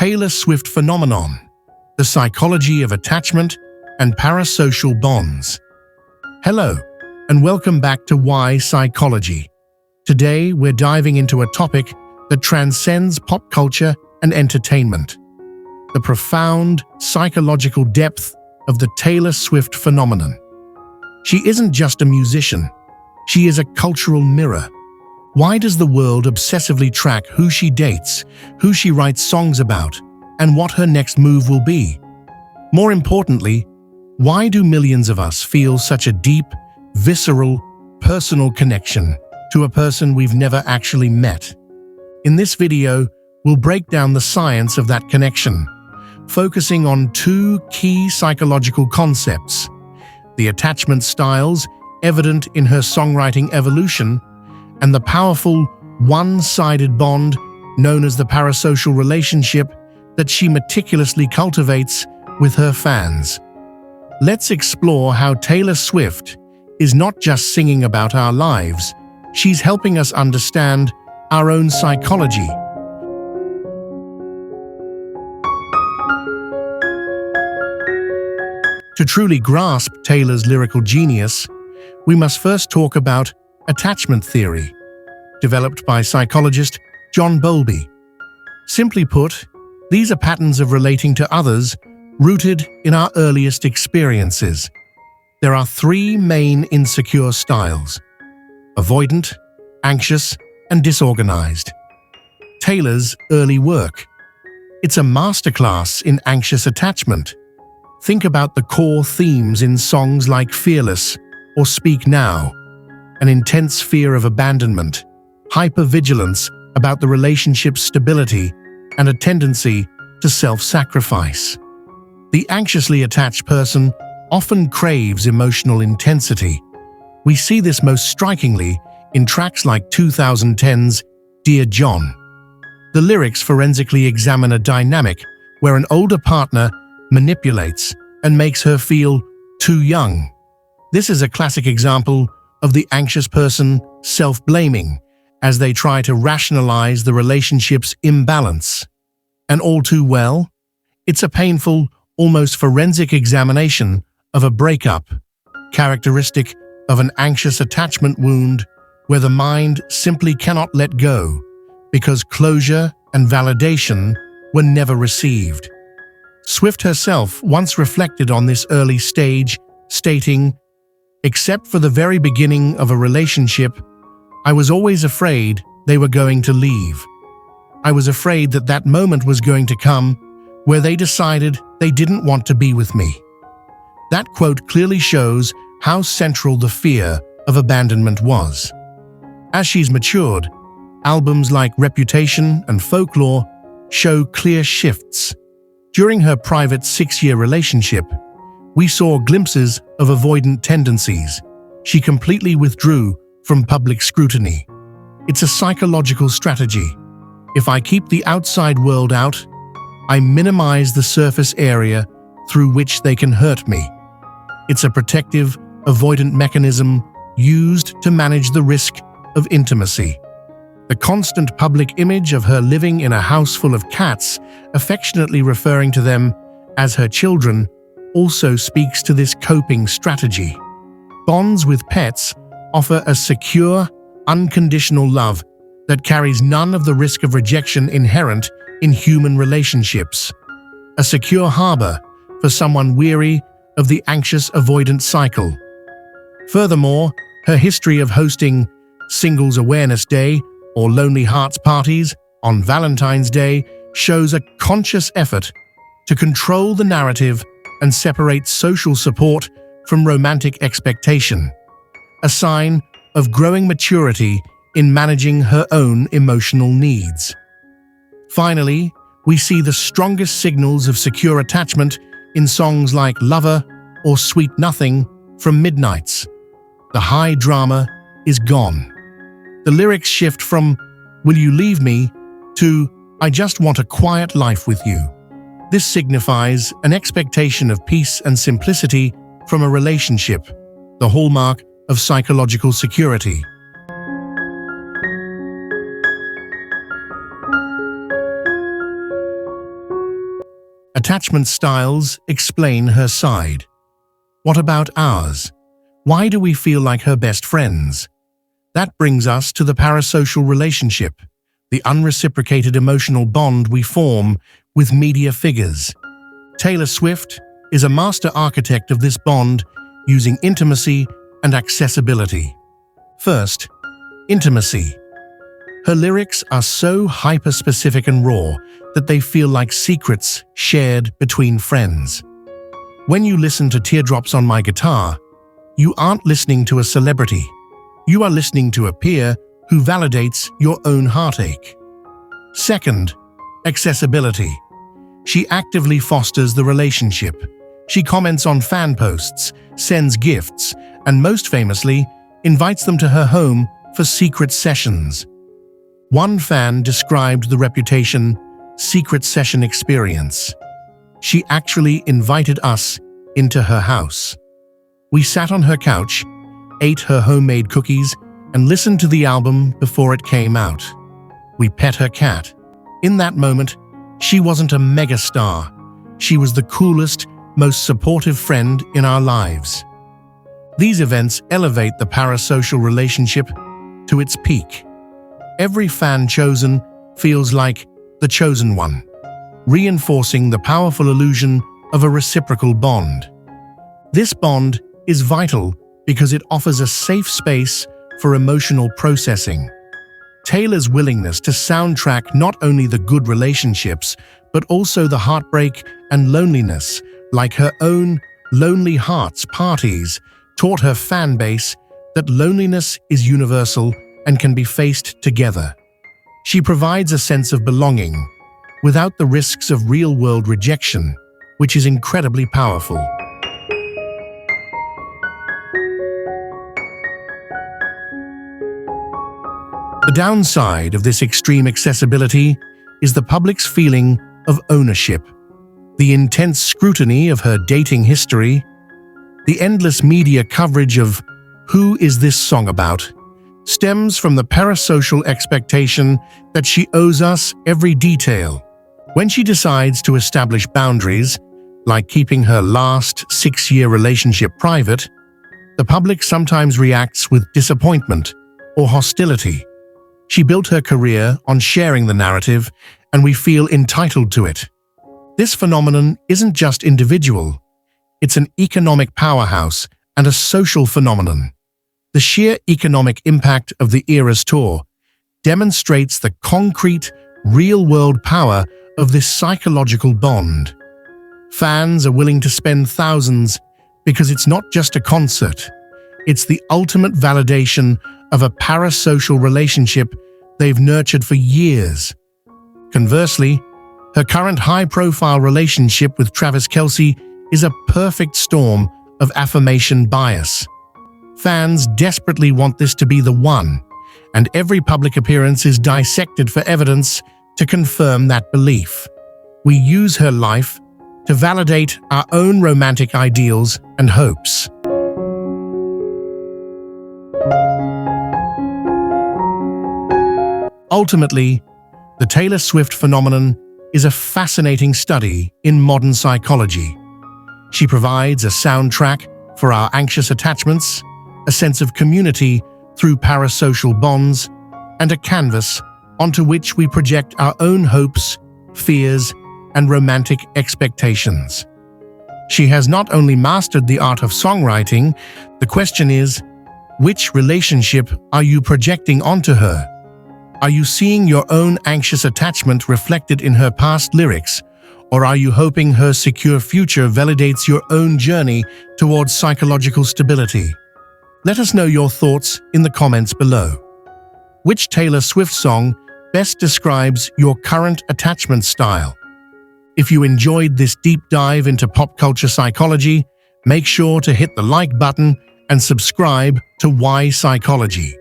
Taylor Swift phenomenon, the psychology of attachment and parasocial bonds. Hello, and welcome back to Why Psychology. Today, we're diving into a topic that transcends pop culture and entertainment: the profound psychological depth of the Taylor Swift phenomenon. She isn't just a musician, she is a cultural mirror. Why does the world obsessively track who she dates, who she writes songs about, and what her next move will be? More importantly, why do millions of us feel such a deep, visceral, personal connection to a person we've never actually met? In this video, we'll break down the science of that connection, focusing on two key psychological concepts: the attachment styles evident in her songwriting evolution, and the powerful, one-sided bond known as the parasocial relationship that she meticulously cultivates with her fans. Let's explore how Taylor Swift is not just singing about our lives, she's helping us understand our own psychology. To truly grasp Taylor's lyrical genius, we must first talk about attachment theory, developed by psychologist John Bowlby. Simply put, these are patterns of relating to others rooted in our earliest experiences. There are three main insecure styles: avoidant, anxious, and disorganized. Taylor's early work. It's a masterclass in anxious attachment. Think about the core themes in songs like Fearless or Speak Now: an intense fear of abandonment, hypervigilance about the relationship's stability, and a tendency to self-sacrifice. The anxiously attached person often craves emotional intensity. We see this most strikingly in tracks like 2010's Dear John. The lyrics forensically examine a dynamic where an older partner manipulates and makes her feel too young. This is a classic example of the anxious person self-blaming as they try to rationalize the relationship's imbalance. And all too well, it's a painful, almost forensic examination of a breakup, characteristic of an anxious attachment wound where the mind simply cannot let go because closure and validation were never received. Swift herself once reflected on this early stage, stating, "Except for the very beginning of a relationship, I was always afraid they were going to leave. I was afraid that that moment was going to come where they decided they didn't want to be with me." That quote clearly shows how central the fear of abandonment was. As she's matured, albums like Reputation and Folklore show clear shifts. During her private 6-year relationship, we saw glimpses of avoidant tendencies. She completely withdrew from public scrutiny. It's a psychological strategy. If I keep the outside world out, I minimize the surface area through which they can hurt me. It's a protective, avoidant mechanism used to manage the risk of intimacy. The constant public image of her living in a house full of cats, affectionately referring to them as her children, also speaks to this coping strategy. Bonds with pets offer a secure, unconditional love that carries none of the risk of rejection inherent in human relationships. A secure harbor for someone weary of the anxious avoidance cycle. Furthermore, her history of hosting Singles Awareness Day or Lonely Hearts parties on Valentine's Day shows a conscious effort to control the narrative and separate social support from romantic expectation, a sign of growing maturity in managing her own emotional needs. Finally, we see the strongest signals of secure attachment in songs like Lover or Sweet Nothing from Midnights. The high drama is gone. The lyrics shift from "Will you leave me?" to "I just want a quiet life with you." This signifies an expectation of peace and simplicity from a relationship, the hallmark of psychological security. Attachment styles explain her side. What about ours? Why do we feel like her best friends? That brings us to the parasocial relationship, the unreciprocated emotional bond we form with media figures. Taylor Swift is a master architect of this bond using intimacy and accessibility. First, intimacy. Her lyrics are so hyper-specific and raw that they feel like secrets shared between friends. When you listen to Teardrops on My Guitar, you aren't listening to a celebrity. You are listening to a peer who validates your own heartache. Second, accessibility. She actively fosters the relationship. She comments on fan posts, sends gifts, and most famously, invites them to her home for secret sessions. One fan described the reputation secret session experience. She actually invited us into her house. We sat on her couch, ate her homemade cookies, and listened to the album before it came out. We pet her cat. In that moment, she wasn't a megastar. She was the coolest, most supportive friend in our lives. These events elevate the parasocial relationship to its peak. Every fan chosen feels like the chosen one, reinforcing the powerful illusion of a reciprocal bond. This bond is vital because it offers a safe space for emotional processing. Taylor's willingness to soundtrack not only the good relationships, but also the heartbreak and loneliness, like her own Lonely Hearts parties, taught her fan base that loneliness is universal and can be faced together. She provides a sense of belonging without the risks of real-world rejection, which is incredibly powerful. The downside of this extreme accessibility is the public's feeling of ownership, the intense scrutiny of her dating history, the endless media coverage of "who is this song about?" stems from the parasocial expectation that she owes us every detail. When she decides to establish boundaries, like keeping her last 6-year relationship private, the public sometimes reacts with disappointment or hostility. She built her career on sharing the narrative, and we feel entitled to it. This phenomenon isn't just individual. It's an economic powerhouse and a social phenomenon. The sheer economic impact of the Eras Tour demonstrates the concrete, real-world power of this psychological bond. Fans are willing to spend thousands because it's not just a concert. It's the ultimate validation of a parasocial relationship they've nurtured for years. Conversely, her current high-profile relationship with Travis Kelce is a perfect storm of affirmation bias. Fans desperately want this to be the one, and every public appearance is dissected for evidence to confirm that belief. We use her life to validate our own romantic ideals and hopes. Ultimately, the Taylor Swift phenomenon is a fascinating study in modern psychology. She provides a soundtrack for our anxious attachments, a sense of community through parasocial bonds, and a canvas onto which we project our own hopes, fears, and romantic expectations. She has not only mastered the art of songwriting, the question is, which relationship are you projecting onto her? Are you seeing your own anxious attachment reflected in her past lyrics, or are you hoping her secure future validates your own journey towards psychological stability? Let us know your thoughts in the comments below. Which Taylor Swift song best describes your current attachment style? If you enjoyed this deep dive into pop culture psychology, make sure to hit the like button and subscribe to Why Psychology.